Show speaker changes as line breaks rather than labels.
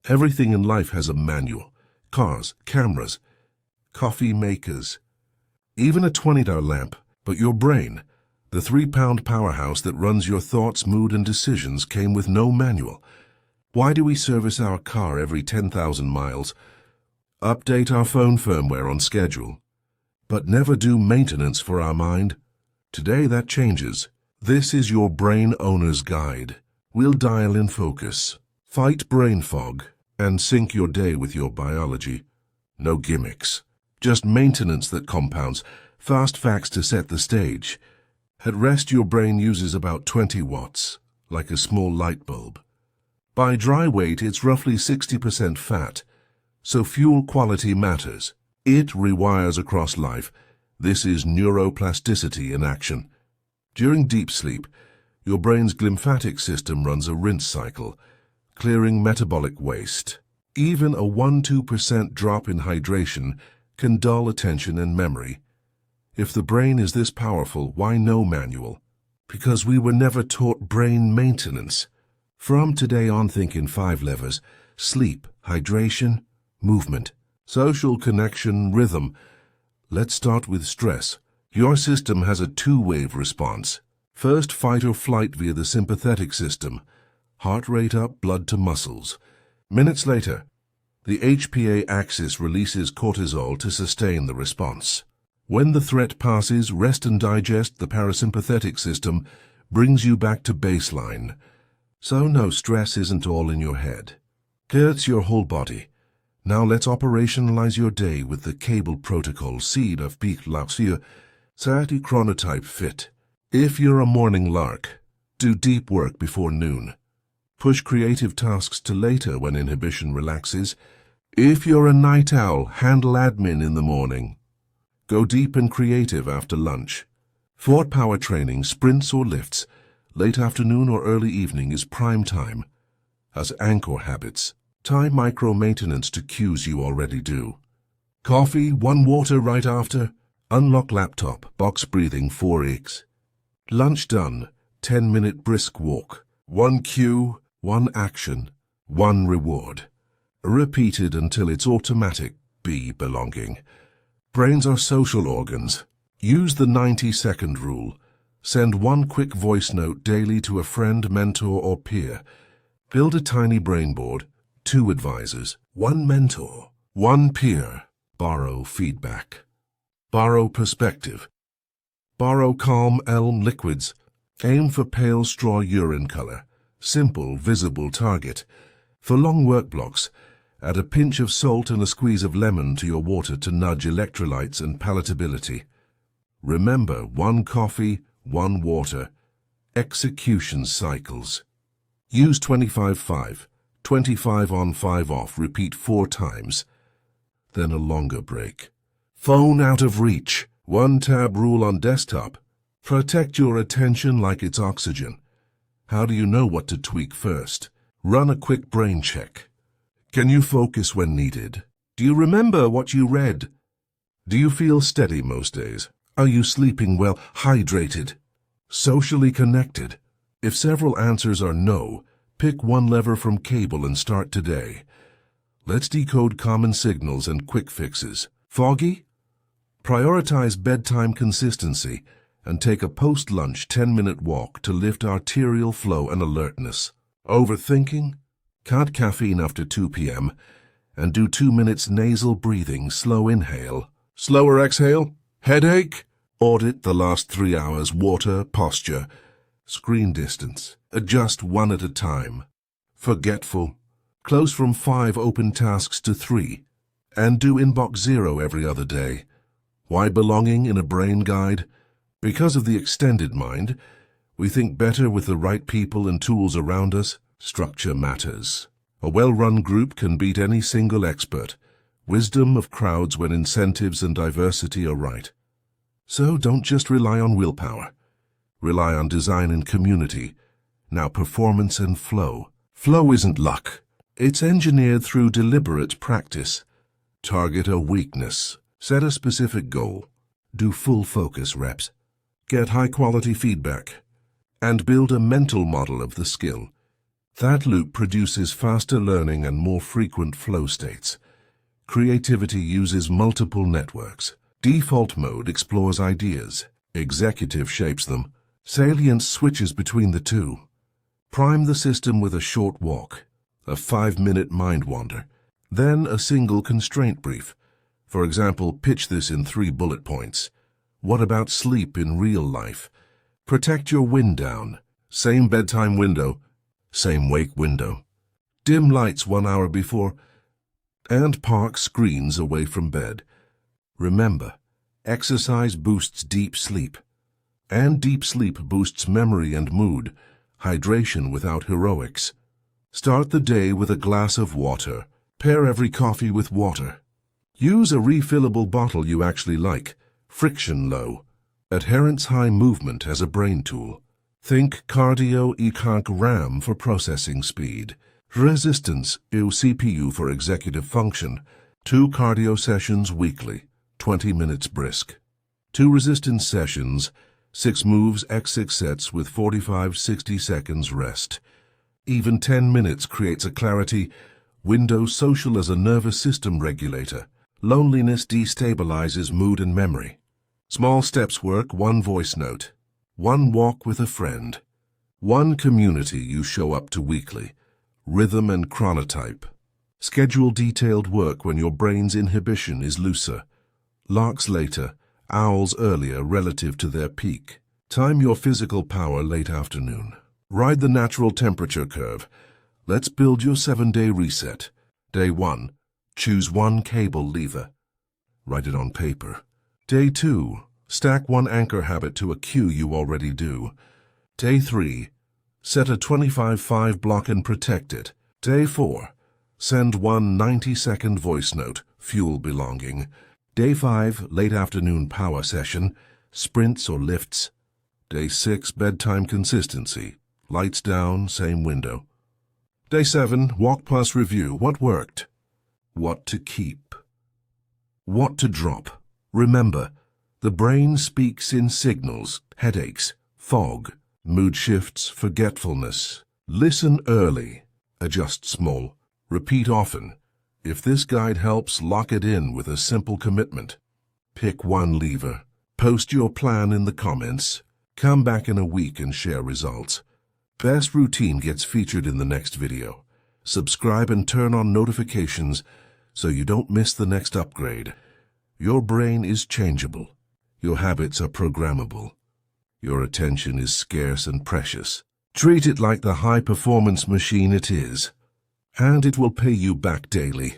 Everything in life has a manual. Cars, cameras, coffee makers, even a $20 lamp. But your brain, the 3-pound powerhouse that runs your thoughts, mood, and decisions, came with no manual. Why do we service our car every 10,000 miles, update our phone firmware on schedule, but never do maintenance for our mind? Today that changes. This is your brain owner's guide. We'll dial in focus, fight brain fog, and sync your day with your biology. No gimmicks, just maintenance that compounds. Fast facts to set the stage. At rest, your brain uses about 20 watts, like a small light bulb. By dry weight, it's roughly 60% fat, so fuel quality matters. It rewires across life. This is neuroplasticity in action. During deep sleep, your brain's glymphatic system runs a rinse cycle, clearing metabolic waste. Even a 1–2% drop in hydration can dull attention and memory. If the brain is this powerful, why no manual? Because we were never taught brain maintenance. From today on, think in 5 levers: sleep, hydration, movement, social connection, rhythm. Let's start with stress. Your system has a 2-wave response. First, fight or flight via the sympathetic system. Heart rate up, blood to muscles. Minutes later, the HPA axis releases cortisol to sustain the response. When the threat passes, rest and digest. The parasympathetic system brings you back to baseline. So no, stress isn't all in your head. It's your whole body. Now let's operationalize your day with the cable protocol. Seed of peak lapsia, sati chronotype fit. If you're a morning lark, do deep work before noon. Push creative tasks to later when inhibition relaxes. If you're a night owl, handle admin in the morning. Go deep and creative after lunch. For power training, sprints or lifts, late afternoon or early evening is prime time. As anchor habits, tie micro-maintenance to cues you already do. Coffee, 1 water right after. Unlock laptop, box breathing, 4x. Lunch done, 10-minute brisk walk. 1 cue, 1 action, 1 reward. Repeated until it's automatic. Be belonging. Brains are social organs. Use the 90-second rule. Send 1 quick voice note daily to a friend, mentor, or peer. Build a tiny brain board. 2 advisors, 1 mentor, 1 peer. Borrow feedback. Borrow perspective. Borrow calm elm liquids. Aim for pale straw urine color. Simple, visible target. For long work blocks, add a pinch of salt and a squeeze of lemon to your water to nudge electrolytes and palatability. Remember, 1 coffee, 1 water. Execution cycles. Use 25-5, 25 on 5 off, repeat 4 times. Then a longer break. Phone out of reach. 1 tab rule on desktop. Protect your attention like it's oxygen. How do you know what to tweak first? Run a quick brain check. Can you focus when needed? Do you remember what you read? Do you feel steady most days? Are you sleeping well, hydrated, socially connected? If several answers are no, pick 1 lever from cable and start today. Let's decode common signals and quick fixes. Foggy? Prioritize bedtime consistency and take a post-lunch 10-minute walk to lift arterial flow and alertness. Overthinking? Cut caffeine after 2 p.m. and do 2 minutes nasal breathing, slow inhale, slower exhale. Headache? Audit the last 3 hours, water, posture, screen distance. Adjust 1 at a time. Forgetful? Close from 5 open tasks to 3 and do inbox 0 every other day. Why belonging in a brain guide? Because of the extended mind, we think better with the right people and tools around us. Structure matters. A well-run group can beat any single expert. Wisdom of crowds when incentives and diversity are right. So don't just rely on willpower. Rely on design and community. Now performance and flow. Flow isn't luck. It's engineered through deliberate practice. Target a weakness. Set a specific goal. Do full focus reps. Get high-quality feedback. And build a mental model of the skill. That loop produces faster learning and more frequent flow states. Creativity uses multiple networks. Default mode explores ideas. Executive shapes them. Salience switches between the two. Prime the system with a short walk, a 5-minute mind wander, then a single constraint brief. For example, pitch this in 3 bullet points. What about sleep in real life? Protect your wind down. Same bedtime window, same wake window. Dim lights 1 hour before, and park screens away from bed. Remember, exercise boosts deep sleep, and deep sleep boosts memory and mood. Hydration without heroics. Start the day with a glass of water. Pair every coffee with water. Use a refillable bottle you actually like. Friction low. Adherence high movement as a brain tool. Think cardio e-carc RAM for processing speed. Resistance CPU for executive function. 2 cardio sessions weekly. 20 minutes brisk. 2 resistance sessions. 6 moves x 6 sets with 45-60 seconds rest. Even 10 minutes creates a clarity window. Social as a nervous system regulator. Loneliness destabilizes mood and memory. Small steps work. 1 voice note. 1 walk with a friend. 1 community you show up to weekly. Rhythm and chronotype. Schedule detailed work when your brain's inhibition is looser. Larks later. Owls earlier relative to their peak. Time your physical power late afternoon. Ride the natural temperature curve. Let's build your 7-day reset. Day 1. Choose 1 cable lever. Write it on paper. Day 2. Stack 1 anchor habit to a cue you already do. Day 3. Set a 25-5 block and protect it. Day 4. Send 1 90-second voice note. Fuel belonging. Day 5, late afternoon power session, sprints or lifts. Day 6, bedtime consistency, lights down, same window. Day 7, walk plus review. What worked? What to keep? What to drop? Remember, the brain speaks in signals, headaches, fog, mood shifts, forgetfulness. Listen early, adjust small, repeat often. If this guide helps, lock it in with a simple commitment. Pick 1 lever. Post your plan in the comments. Come back in a week and share results. Best routine gets featured in the next video. Subscribe and turn on notifications so you don't miss the next upgrade. Your brain is changeable. Your habits are programmable. Your attention is scarce and precious. Treat it like the high-performance machine it is, and it will pay you back daily.